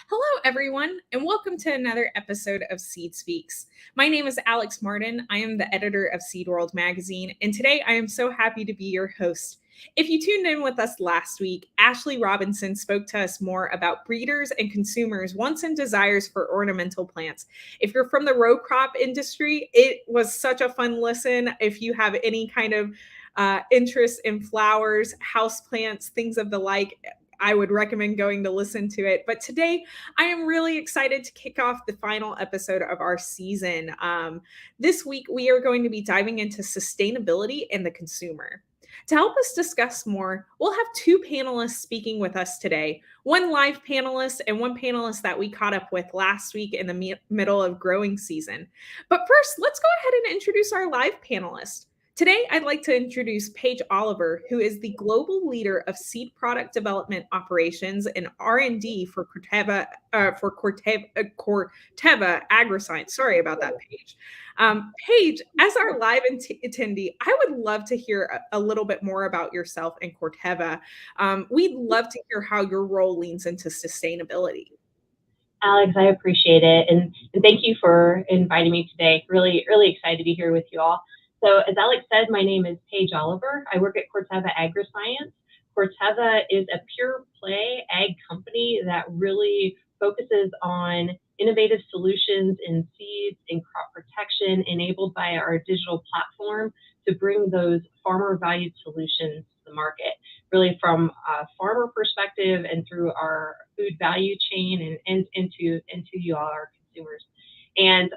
Hello, everyone, and welcome to another episode of Seed Speaks. My name is Alex Martin. I am the editor of Seed World magazine, and today I am so happy to be your host. If you tuned in with us last week, Ashley Robinson spoke to us more about breeders and consumers' wants and desires for ornamental plants. If you're from the row crop industry, it was such a fun listen. If you have any kind of interest in flowers, houseplants, things of the like, I would recommend going to listen to it. But today, I am really excited to kick off the final episode of our season. This week, we are going to be diving into sustainability and the consumer. To help us discuss more, we'll have two panelists speaking with us today, one live panelist and one panelist that we caught up with last week in the middle of growing season. But first, let's go ahead and introduce our live panelist. Today, I'd like to introduce Paige Oliver, who is the global leader of seed product development operations and R&D for Corteva Agriscience. Sorry about that, Paige. Paige, as our live attendee, I would love to hear a little bit more about yourself and Corteva. We'd love to hear how your role leans into sustainability. Alex, I appreciate it. And thank you for inviting me today. Really, really excited to be here with you all. So as Alex said, my name is Paige Oliver. I work at Corteva Agriscience. Corteva is a pure play ag company that really focuses on innovative solutions in seeds and crop protection enabled by our digital platform to bring those farmer valued solutions to the market, really from a farmer perspective and through our food value chain and into you all, our consumers. And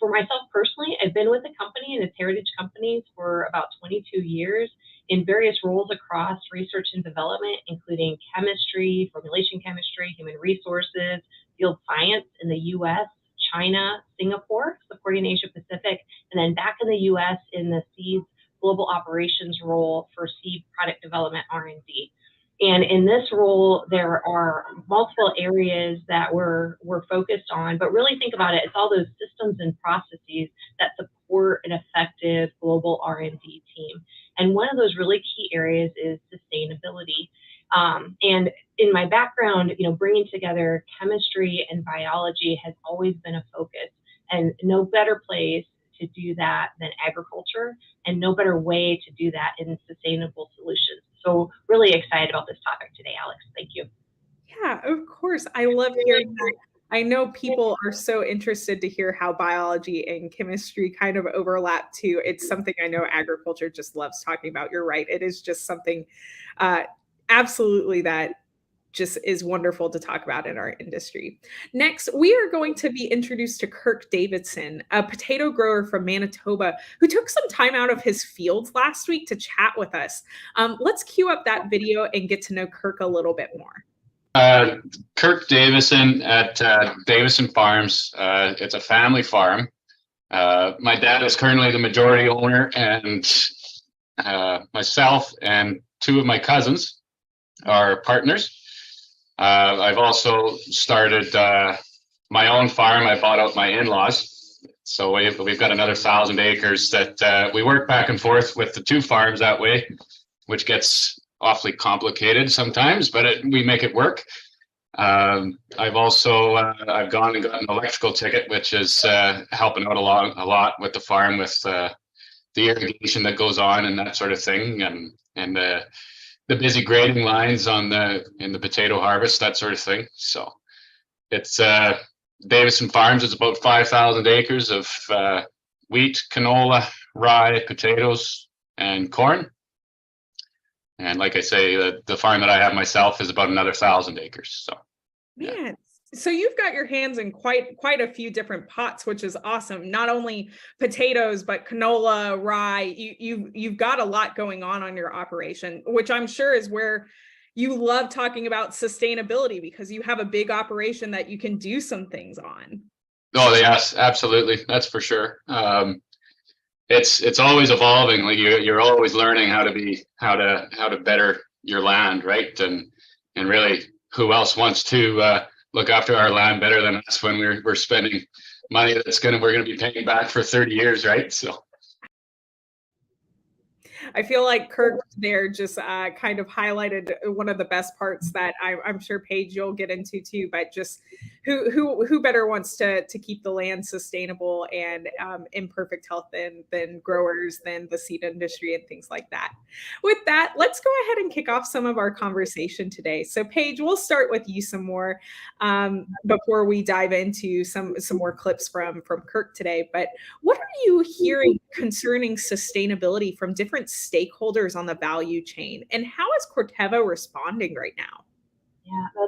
for myself personally, I've been with the company and its heritage companies for about 22 years in various roles across research and development, including chemistry, formulation chemistry, human resources, field science in the US, China, Singapore, supporting Asia Pacific, and then back in the US in the seeds global operations role for seed product development R&D. And in this role, there are multiple areas that we're focused on, but really think about it, it's all those systems and processes that support an effective global R&D team. And one of those really key areas is sustainability. And in my background, bringing together chemistry and biology has always been a focus, and no better place to do that than agriculture, and no better way to do that in sustainable solutions. So really excited about this topic today, Alex. Thank you. Yeah, of course. I love hearing that. I know people are so interested to hear how biology and chemistry kind of overlap too. It's something I know agriculture just loves talking about. You're right. It is just something absolutely that just is wonderful to talk about in our industry. Next, we are going to be introduced to Kirk Davison, a potato grower from Manitoba who took some time out of his fields last week to chat with us. Let's cue up that video and get to know Kirk a little bit more. Kirk Davison at Davison Farms. It's a family farm. My dad is currently the majority owner, and myself and two of my cousins are partners. I've also started my own farm. I bought out my in-laws. So we've got another 1,000 acres that we work back and forth with the two farms that way, which gets awfully complicated sometimes, but we make it work. I've also I've gone and got an electrical ticket, which is helping out a lot with the farm with the irrigation that goes on and that sort of thing, and the busy grading lines in the potato harvest, that sort of thing. So it's Davison Farms is about 5,000 acres of wheat, canola, rye, potatoes, and corn. And like I say, the farm that I have myself is about another 1,000 acres. So, yeah. Man, so you've got your hands in quite a few different pots, which is awesome. Not only potatoes, but canola, rye. You've got a lot going on your operation, which I'm sure is where you love talking about sustainability, because you have a big operation that you can do some things on. Oh, yes, absolutely. That's for sure. It's always evolving. Like you're always learning how to better your land, right? And really, who else wants to look after our land better than us when we're spending money we're gonna be paying back for 30 years, right? So I feel like Kirk there just kind of highlighted one of the best parts that I'm sure Paige you'll get into too. But just who better wants to keep the land sustainable and in perfect health than growers, than the seed industry and things like that. With that, let's go ahead and kick off some of our conversation today. So Paige, we'll start with you some more before we dive into some more clips from Kirk today. But what are you hearing concerning sustainability from different stakeholders on the value chain, and how is Corteva responding right now? Yeah,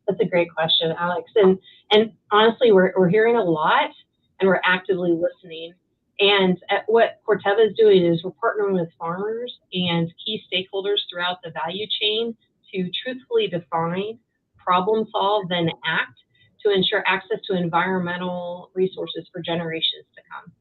that's a great question, Alex. And honestly, we're hearing a lot, and we're actively listening. And what Corteva is doing is we're partnering with farmers and key stakeholders throughout the value chain to truthfully define, problem solve, then act to ensure access to environmental resources for generations to come.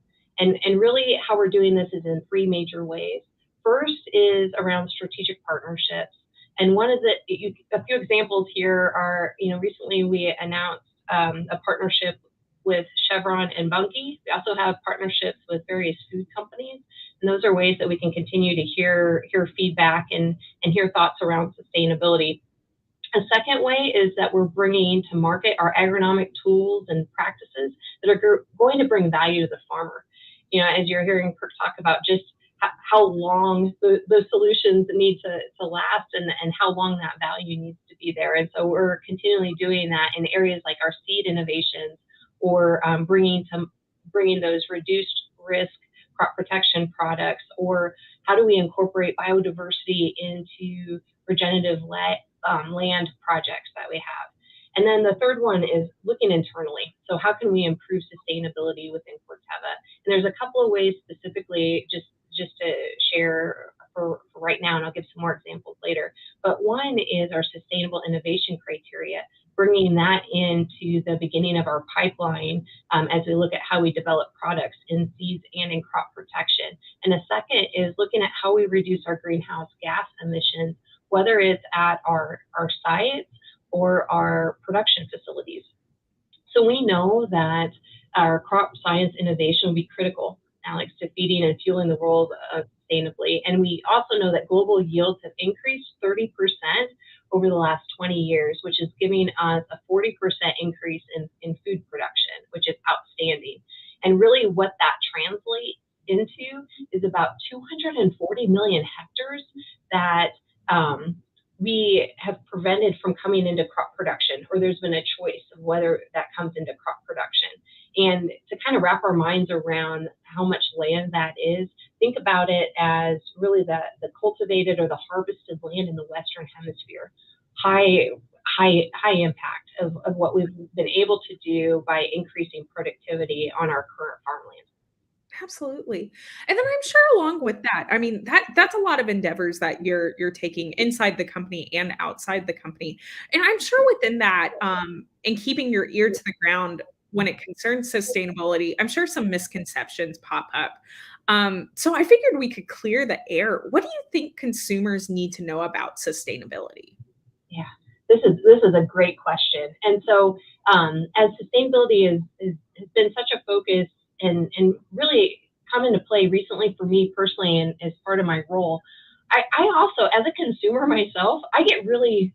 And really how we're doing this is in three major ways. First is around strategic partnerships. And one of a few examples here are, recently we announced a partnership with Chevron and Bunge. We also have partnerships with various food companies. And those are ways that we can continue to hear feedback and hear thoughts around sustainability. A second way is that we're bringing to market our agronomic tools and practices that are going to bring value to the farmer. As you're hearing Kirk talk about just how long the solutions need to last and how long that value needs to be there. And so we're continually doing that in areas like our seed innovations, or bringing those reduced risk crop protection products, or how do we incorporate biodiversity into regenerative land projects that we have. And then the third one is looking internally. So how can we improve sustainability within Corteva? And there's a couple of ways specifically just to share for right now, and I'll give some more examples later. But one is our sustainable innovation criteria, bringing that into the beginning of our pipeline as we look at how we develop products in seeds and in crop protection. And the second is looking at how we reduce our greenhouse gas emissions, whether it's at our sites or our production facilities. So we know that our crop science innovation will be critical, Alex, to feeding and fueling the world sustainably. And we also know that global yields have increased 30% over the last 20 years, which is giving us a 40% increase in food production, which is outstanding. And really what that translates into is about 240 million hectares that we have prevented from coming into crop production, or there's been a choice of whether that comes into crop production. And to kind of wrap our minds around how much land that is, think about it as really the cultivated or the harvested land in the Western Hemisphere. High impact of what we've been able to do by increasing productivity on our current farmland. Absolutely. And then I'm sure along with that, I mean, that's a lot of endeavors that you're taking inside the company and outside the company. And I'm sure within that, and keeping your ear to the ground when it concerns sustainability, I'm sure some misconceptions pop up. So I figured we could clear the air. What do you think consumers need to know about sustainability? Yeah, this is a great question. And so as sustainability has been such a focus and really come into play recently for me personally and as part of my role, I also, as a consumer myself, I get really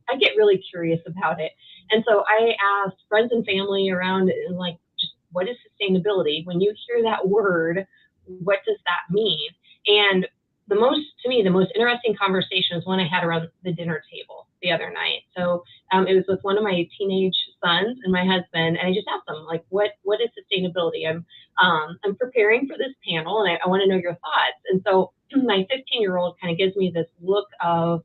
curious about it. And so I asked friends and family around, like, just what is sustainability? When you hear that word, what does that mean? And the most interesting conversation was one I had around the dinner table the other night. So it was with one of my teenage sons and my husband, and I just asked them, like, what is sustainability? I'm preparing for this panel, and I want to know your thoughts. And so my 15-year-old kind of gives me this look of,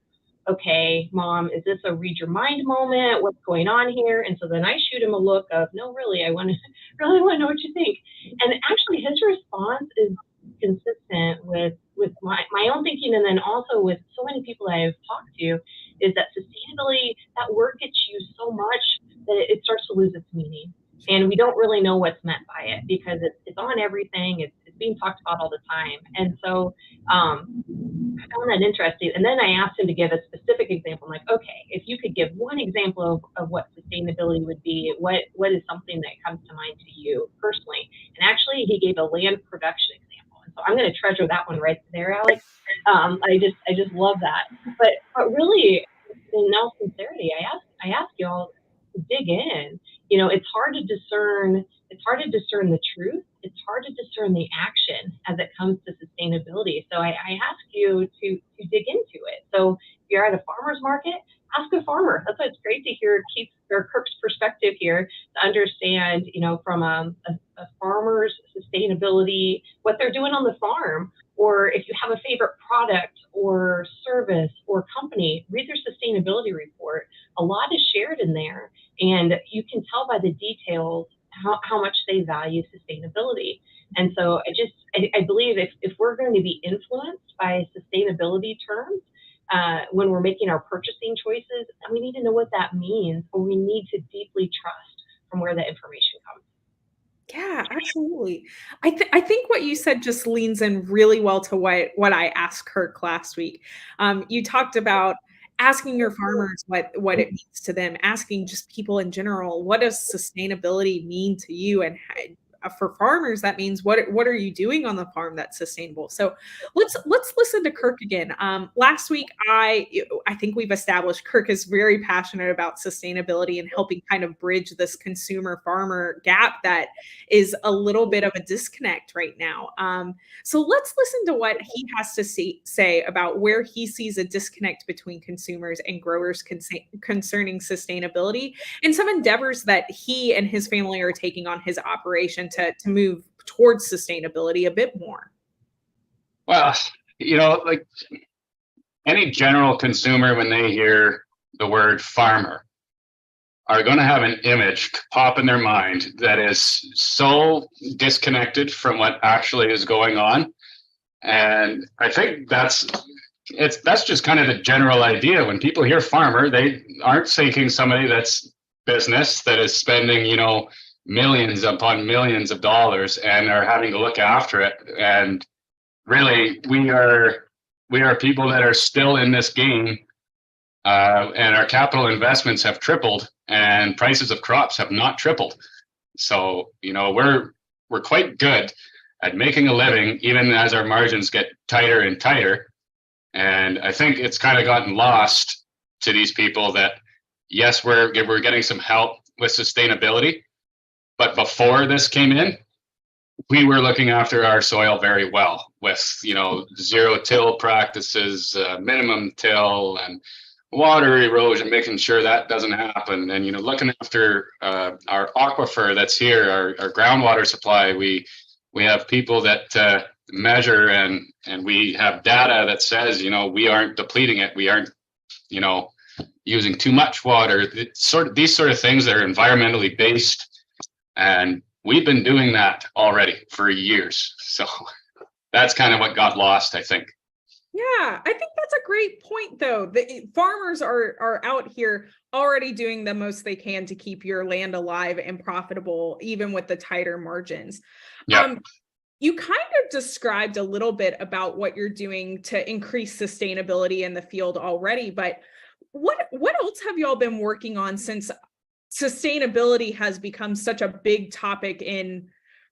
okay, mom, is this a read your mind moment? What's going on here? And so then I shoot him a look of, no, really, I want to really want to know what you think. And actually, his response is consistent with my own thinking, and then also with so many people that I've talked to, is that sustainability, that word gets used so much that it starts to lose its meaning. And we don't really know what's meant by it because it's on everything. It's being talked about all the time. And so I found that interesting. And then I asked him to give a specific example. I'm like, okay, if you could give one example of what sustainability would be, what is something that comes to mind to you personally? And actually, he gave a land production example. And so I'm going to treasure that one right there, Alex. I just love that. But really, in all sincerity, I ask you all to dig in. You know, it's hard to discern the truth. It's hard to discern the action as it comes to sustainability. So I ask you to dig into it. So if you're at a farmer's market, ask a farmer. That's why it's great to hear Keith or Kirk's perspective here to understand, you know, from a farmer's sustainability, what they're doing on the farm. Or if you have a favorite product or service or company, read their sustainability report. A lot is shared in there, and you can tell by the details how much they value sustainability. And so I believe if we're going to be influenced by sustainability terms, when we're making our purchasing choices, we need to know what that means, or we need to deeply trust from where that information comes. Yeah, absolutely. I think what you said just leans in really well to what I asked Kirk last week. You talked about asking your farmers what it means to them, asking just people in general, what does sustainability mean to you? And for farmers, that means what are you doing on the farm that's sustainable? So let's listen to Kirk again. Last week, I think we've established Kirk is very passionate about sustainability and helping kind of bridge this consumer farmer gap that is a little bit of a disconnect right now. So let's listen to what he has to say about where he sees a disconnect between consumers and growers concerning sustainability and some endeavors that he and his family are taking on his operation to move towards sustainability a bit more. Well, you know, like any general consumer, when they hear the word farmer, are going to have an image pop in their mind that is so disconnected from what actually is going on. And I think that's just kind of the general idea. When people hear farmer, they aren't thinking somebody that's business that is spending, you know, millions upon millions of dollars and are having to look after it. And really, we are people that are still in this game, and our capital investments have tripled and prices of crops have not tripled. So, you know, we're quite good at making a living even as our margins get tighter and tighter. And I think it's kind of gotten lost to these people that, yes, we're getting some help with sustainability, but before this came in, we were looking after our soil very well with, you know, zero till practices, minimum till, and water erosion, making sure that doesn't happen. And, you know, looking after our aquifer that's here, our groundwater supply. We have people that measure and we have data that says, you know, we aren't depleting it. We aren't, you know, using too much water. These sort of things that are environmentally based. And we've been doing that already for years. So that's kind of what got lost, I think. Yeah, I think that's a great point, though. The farmers are out here already doing the most they can to keep your land alive and profitable, even with the tighter margins. Yeah. You kind of described a little bit about what you're doing to increase sustainability in the field already, but what else have you all been working on since sustainability has become such a big topic in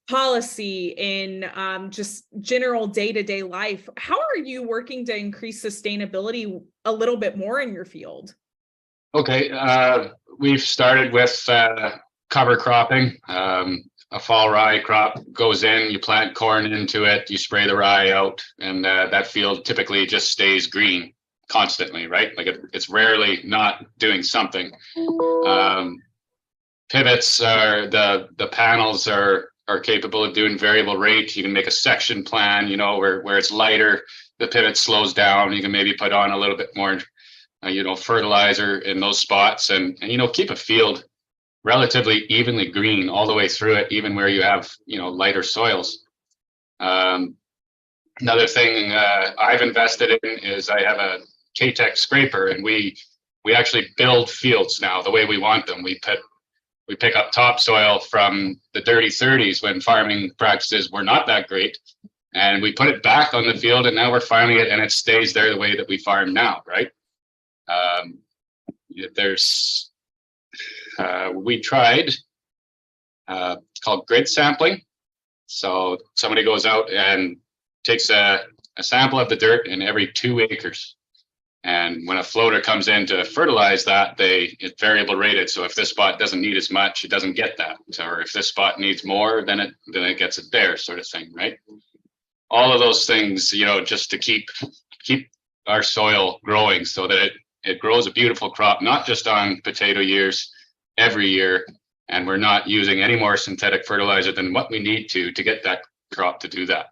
policy, in just general day-to-day life? How are you working to increase sustainability a little bit more in your field? Okay, we've started with cover cropping. a fall rye crop goes in, you plant corn into it, you spray the rye out, and that field typically just stays green constantly, right? Like it's rarely not doing something. Pivots are the panels are capable of doing variable rate. You can make a section plan, where it's lighter, the pivot slows down. You can maybe put on a little bit more, fertilizer in those spots, and keep a field relatively evenly green all the way through it, even where you have lighter soils. Another thing I've invested in is I have a K-Tech scraper, and we actually build fields now the way we want them. We pick up topsoil from the dirty 30s when farming practices were not that great, and we put it back on the field, and now we're farming it, and it stays there the way that we farm now, right? We tried called grid sampling. So somebody goes out and takes a sample of the dirt in every 2 acres. And when a floater comes in to fertilize that, it's variable rated. So if this spot doesn't need as much, it doesn't get that. Or if this spot needs more, then it gets it there, sort of thing, right? All of those things, just to keep our soil growing so that it grows a beautiful crop, not just on potato years, every year. And we're not using any more synthetic fertilizer than what we need to get that crop to do that.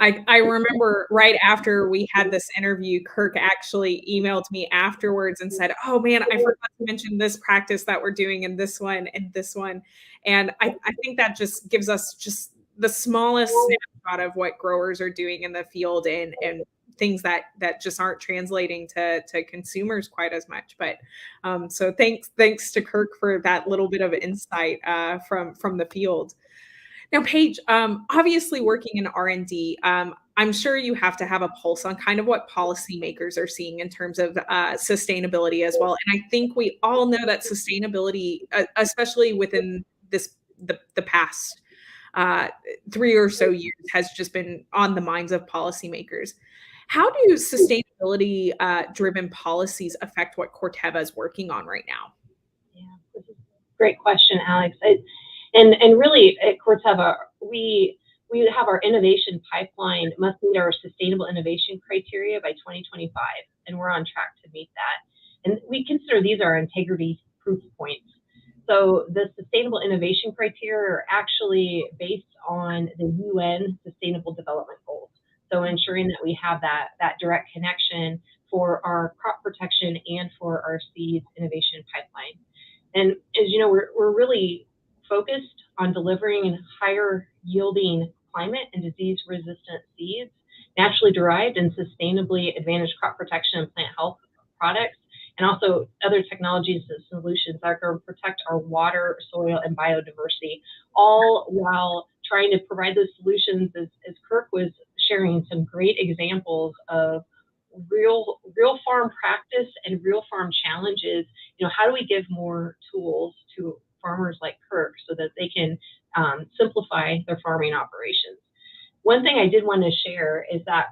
I remember right after we had this interview, Kirk actually emailed me afterwards and said, "Oh man, I forgot to mention this practice that we're doing in this one and this one." And I think that just gives us just the smallest snapshot of what growers are doing in the field and things that just aren't translating to consumers quite as much. But so thanks to Kirk for that little bit of insight from the field. Now, Paige, obviously working in R&D, I'm sure you have to have a pulse on kind of what policymakers are seeing in terms of sustainability as well. And I think we all know that sustainability, especially within the past 3 or so years, has just been on the minds of policymakers. How do sustainability driven policies affect what Corteva is working on right now? Yeah, this is a great question, Alex. And really at Corteva, we have our innovation pipeline must meet our sustainable innovation criteria by 2025, and we're on track to meet that. And we consider these our integrity proof points. So the sustainable innovation criteria are actually based on the UN Sustainable Development Goals. So ensuring that we have that direct connection for our crop protection and for our seeds innovation pipeline. And as you know, we're really focused on delivering higher yielding climate and disease resistant seeds, naturally derived and sustainably advantaged crop protection and plant health products, and also other technologies and solutions that are going to protect our water, soil, and biodiversity, all while trying to provide those solutions, as Kirk was sharing some great examples of real farm practice and real farm challenges. How do we give more tools to farmers like Kirk so that they can simplify their farming operations? One thing I did want to share is that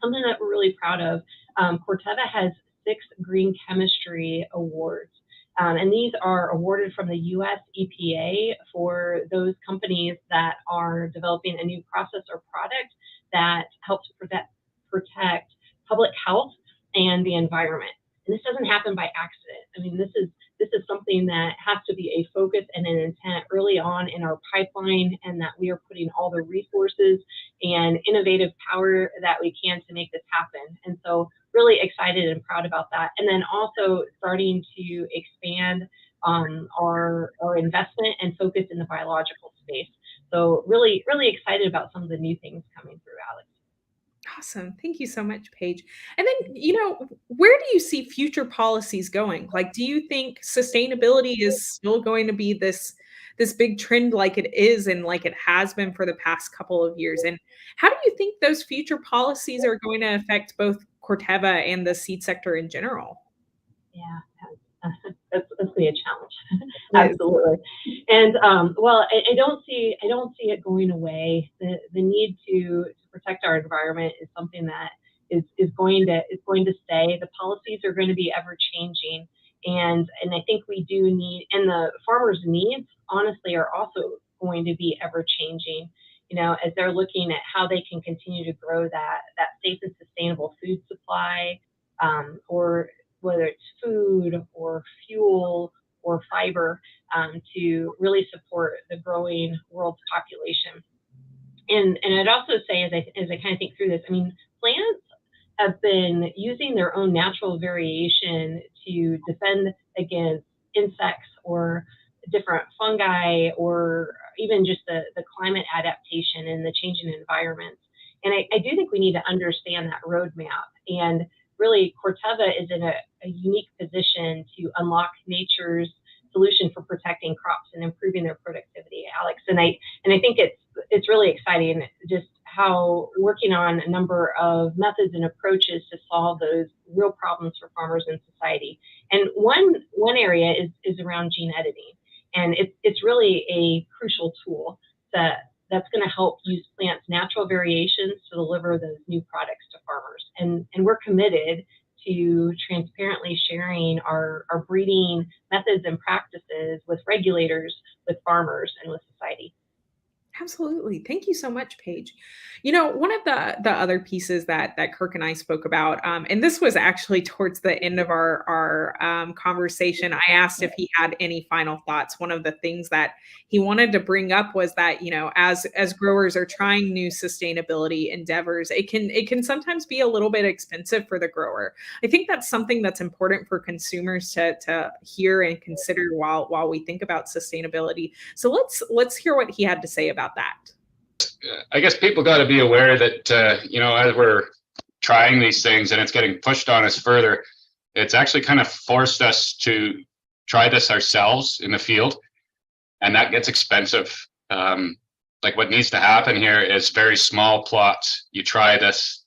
something that we're really proud of, Corteva has 6 green chemistry awards. And these are awarded from the US EPA for those companies that are developing a new process or product that helps protect public health and the environment. And this doesn't happen by accident. I mean, this is something that has to be a focus and an intent early on in our pipeline, and that we are putting all the resources and innovative power that we can to make this happen. And so really excited and proud about that. And then also starting to expand our investment and focus in the biological space. So really, really excited about some of the new things coming through, Alex. Awesome. Thank you so much, Paige. And then, where do you see future policies going? Like, do you think sustainability is still going to be this big trend like it is and like it has been for the past couple of years? And how do you think those future policies are going to affect both Corteva and the seed sector in general? Yeah, that's going to be a challenge. Absolutely. And well, I don't see it going away. The need to protect our environment is something that is going to stay. The policies are going to be ever changing, And I think we do need, and the farmers' needs, honestly, are also going to be ever changing. As they're looking at how they can continue to grow that safe and sustainable food supply, or whether it's food or fuel or fiber, to really support the growing world's population. And I'd also say, as I kind of think through this, I mean, plants have been using their own natural variation to defend against insects or different fungi, or even just the climate adaptation and the changing environments. And I do think we need to understand that roadmap. And really, Corteva is in a unique position to unlock nature's solution for protecting crops and improving their productivity, Alex. And I think it's really exciting just how working on a number of methods and approaches to solve those real problems for farmers and society. And one area is around gene editing. And it's really a crucial tool that's going to help use plants' natural variations to deliver those new products to farmers. And we're committed to transparently sharing our breeding methods and practices with regulators, with farmers, and with society. Absolutely. Thank you so much, Paige. One of the other pieces that Kirk and I spoke about, and this was actually towards the end of our conversation, I asked if he had any final thoughts. One of the things that he wanted to bring up was that, as growers are trying new sustainability endeavors, it can sometimes be a little bit expensive for the grower. I think that's something that's important for consumers to hear and consider while we think about sustainability. So let's hear what he had to say about that. I guess people got to be aware that, as we're trying these things and it's getting pushed on us further, it's actually kind of forced us to try this ourselves in the field. And that gets expensive. Like what needs to happen here is very small plots. You try this,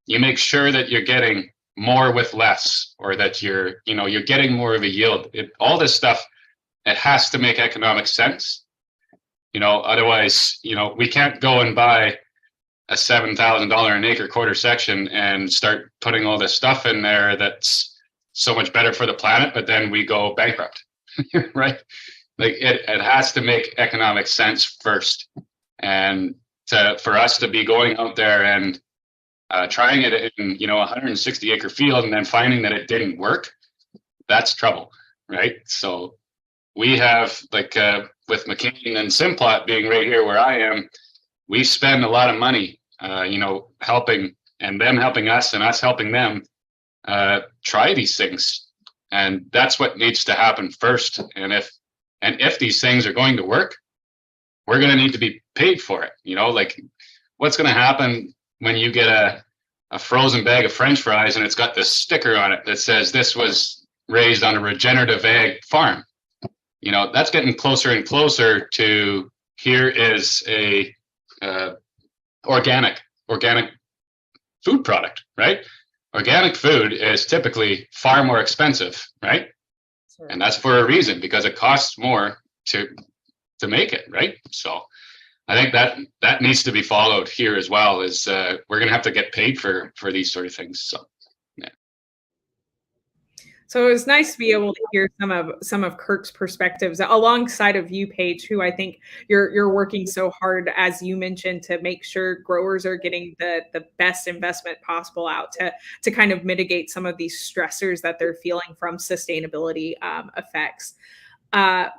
you make sure that you're getting more with less, or that you're getting more of a yield. All this stuff, it has to make economic sense. Otherwise, we can't go and buy a $7,000 an acre quarter section and start putting all this stuff in there that's so much better for the planet, but then we go bankrupt, right? Like it has to make economic sense first. And for us to be going out there and trying it in, 160 acre field and then finding that it didn't work, that's trouble, right? So we have, with McCain and Simplot being right here where I am, we spend a lot of money, helping, and them helping us and us helping them try these things. And that's what needs to happen first. And if these things are going to work, we're going to need to be paid for it. What's going to happen when you get a frozen bag of French fries and it's got this sticker on it that says this was raised on a regenerative ag farm? That's getting closer and closer to, here is a organic food product, right? Organic food is typically far more expensive, right? Sure. And that's for a reason, because it costs more to make it, right? So I think that needs to be followed here as well. Is we're going to have to get paid for these sort of things. So. So it was nice to be able to hear some of Kirk's perspectives alongside of you, Paige, who I think you're working so hard, as you mentioned, to make sure growers are getting the best investment possible out to kind of mitigate some of these stressors that they're feeling from sustainability effects. But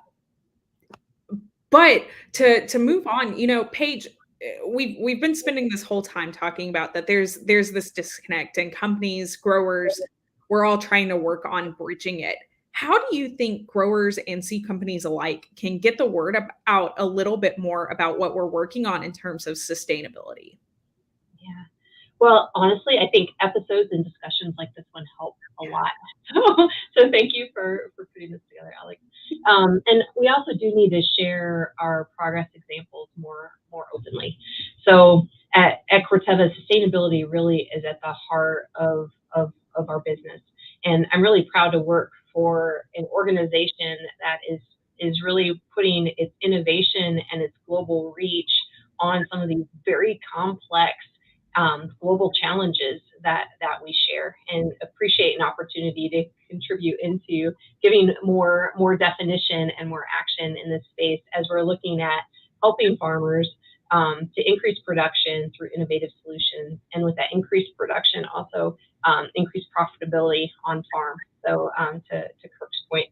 to move on, Paige, we've been spending this whole time talking about that there's this disconnect, and companies, growers, we're all trying to work on bridging it. How do you think growers and seed companies alike can get the word out a little bit more about what we're working on in terms of sustainability? Yeah. Well, honestly, I think episodes and discussions like this one help a lot. So thank you for putting this together, Alex. And we also do need to share our progress examples more openly. So at Corteva, sustainability really is at the heart of our business. And I'm really proud to work for an organization that is really putting its innovation and its global reach on some of these very complex global challenges that we share, and appreciate an opportunity to contribute into giving more definition and more action in this space as we're looking at helping farmers to increase production through innovative solutions, and with that increased production, also increase profitability on farm. So to Kirk's point,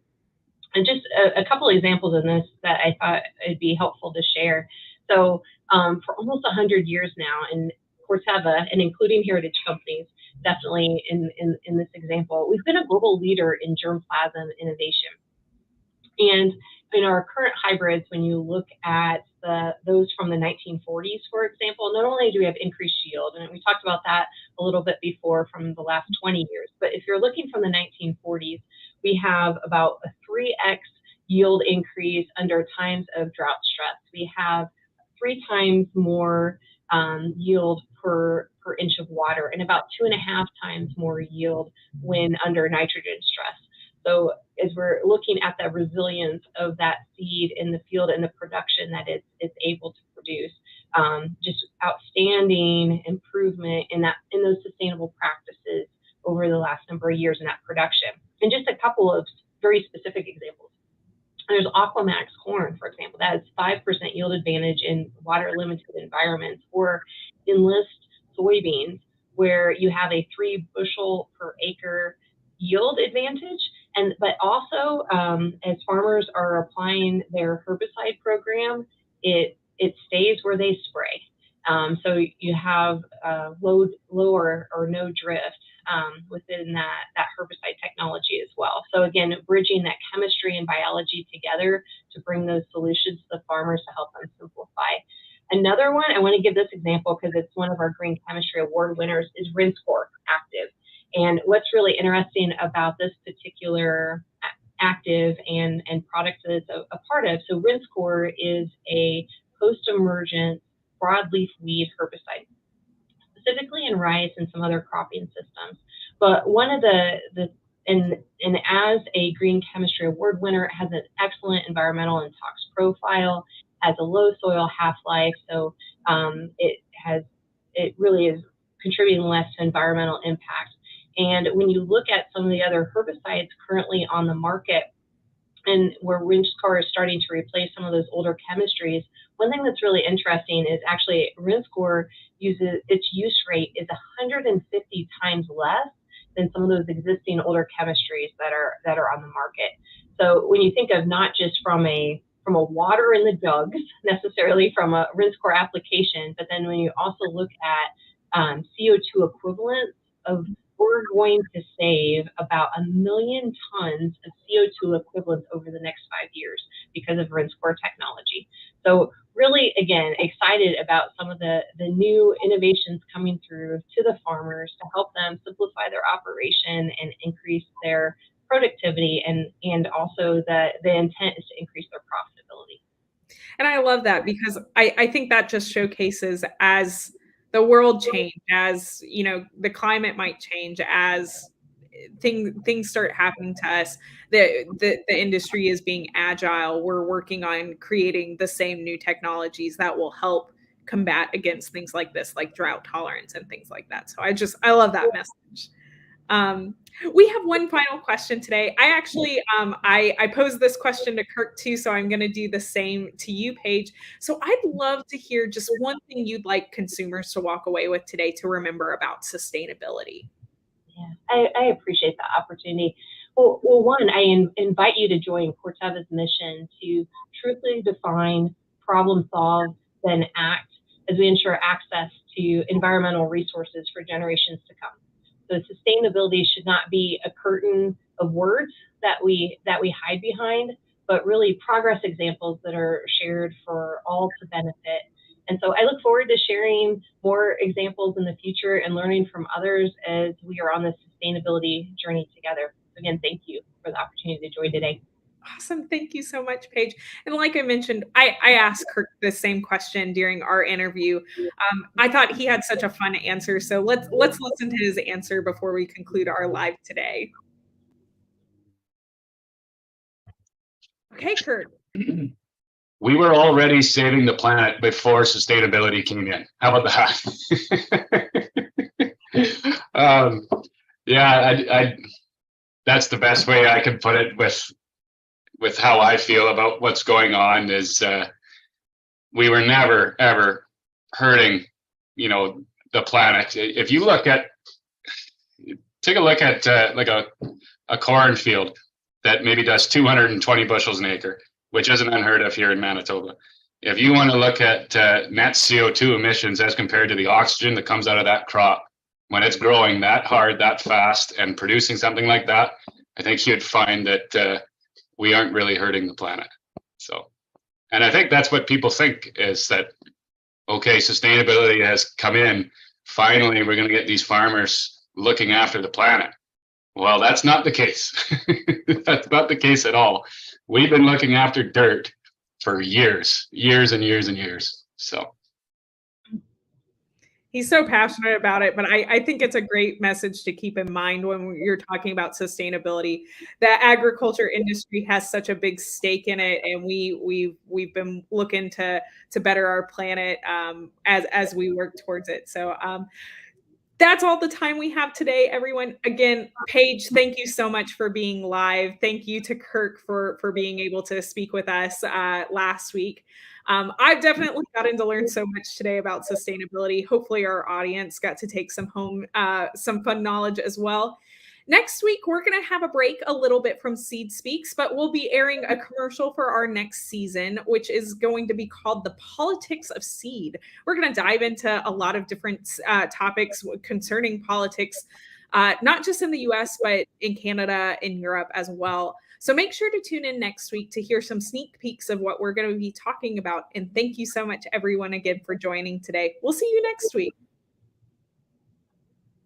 and just a couple of examples in this that I thought it'd be helpful to share. So for almost 100 years now, in Corteva, and including heritage companies, definitely in this example, we've been a global leader in germplasm innovation. And in our current hybrids, when you look at those from the 1940s, for example, not only do we have increased yield, and we talked about that a little bit before from the last 20 years, but if you're looking from the 1940s, we have about a 3x yield increase under times of drought stress. We have 3 times more yield per inch of water, and about 2.5 times more yield when under nitrogen stress. So as we're looking at the resilience of that seed in the field and the production that it's able to produce, just outstanding improvement in those sustainable practices over the last number of years in that production. And just a couple of very specific examples. There's Aquamax corn, for example, that has 5% yield advantage in water-limited environments, or Enlist soybeans, where you have a 3 bushel per acre yield advantage. But also, as farmers are applying their herbicide program, it stays where they spray. So you have lower or no drift within that herbicide technology as well. So again, bridging that chemistry and biology together to bring those solutions to the farmers to help them simplify. Another one, I want to give this example because it's one of our Green Chemistry Award winners, is Rinskor Active. And what's really interesting about this particular active and product that it's a part of, so Rinskor is a post-emergent broadleaf weed herbicide, specifically in rice and some other cropping systems. But one of and as a Green Chemistry Award winner, it has an excellent environmental and tox profile, has a low soil half-life, so it really is contributing less to environmental impact. And when you look at some of the other herbicides currently on the market, and where Rinskor is starting to replace some of those older chemistries, one thing that's really interesting is actually Rinskor its use rate is 150 times less than some of those existing older chemistries that are on the market. So when you think of not just from a water in the jugs, necessarily from a Rinskor application, but then when you also look at CO2 equivalents we're going to save about 1 million tons of CO2 equivalents over the next 5 years because of Rinskor technology. So really, again, excited about some of the new innovations coming through to the farmers to help them simplify their operation and increase their productivity, and also the intent is to increase their profitability. And I love that because I think that just showcases, as the world change, as the climate might change, as things start happening to us, the industry is being agile. We're working on creating the same new technologies that will help combat against things like this, like drought tolerance and things like that. So I love that message. We have one final question today. I actually, I posed this question to Kirk too, so I'm going to do the same to you, Paige. So I'd love to hear just one thing you'd like consumers to walk away with today to remember about sustainability. Yeah, I appreciate the opportunity. Well, one, I invite you to join Corteva's mission to truthfully define, problem solve, then act, as we ensure access to environmental resources for generations to come. So sustainability should not be a curtain of words that we hide behind, but really progress examples that are shared for all to benefit. And so I look forward to sharing more examples in the future and learning from others as we are on this sustainability journey together. Again, thank you for the opportunity to join today. Awesome. Thank you so much, Paige. And like I mentioned, I asked Kirk the same question during our interview. I thought he had such a fun answer. So let's listen to his answer before we conclude our live today. Okay, Kirk. We were already saving the planet before sustainability came in. How about that? Yeah, that's the best way I can put it with how I feel about what's going on is we were never ever hurting, the planet. If you take a look at like a cornfield that maybe does 220 bushels an acre, which isn't unheard of here in Manitoba. If you want to look at net CO2 emissions as compared to the oxygen that comes out of that crop, when it's growing that hard, that fast, and producing something like that, I think you'd find that we aren't really hurting the planet. So, and I think that's what people think is that, okay, sustainability has come in. Finally, we're going to get these farmers looking after the planet. Well, that's not the case. That's not the case at all. We've been looking after dirt for years and years and years. So he's so passionate about it, but I think it's a great message to keep in mind when you're talking about sustainability. The agriculture industry has such a big stake in it, and we've been looking to better our planet as we work towards it. So that's all the time we have today, everyone. Again, Paige, thank you so much for being live. Thank you to Kirk for being able to speak with us last week. I've definitely gotten to learn so much today about sustainability. Hopefully our audience got to take some fun knowledge as well. Next week, we're going to have a break a little bit from Seed Speaks, but we'll be airing a commercial for our next season, which is going to be called The Politics of Seed. We're going to dive into a lot of different topics concerning politics, not just in the US, but in Canada, in Europe as well. So make sure to tune in next week to hear some sneak peeks of what we're going to be talking about. And thank you so much, everyone, again, for joining today. We'll see you next week.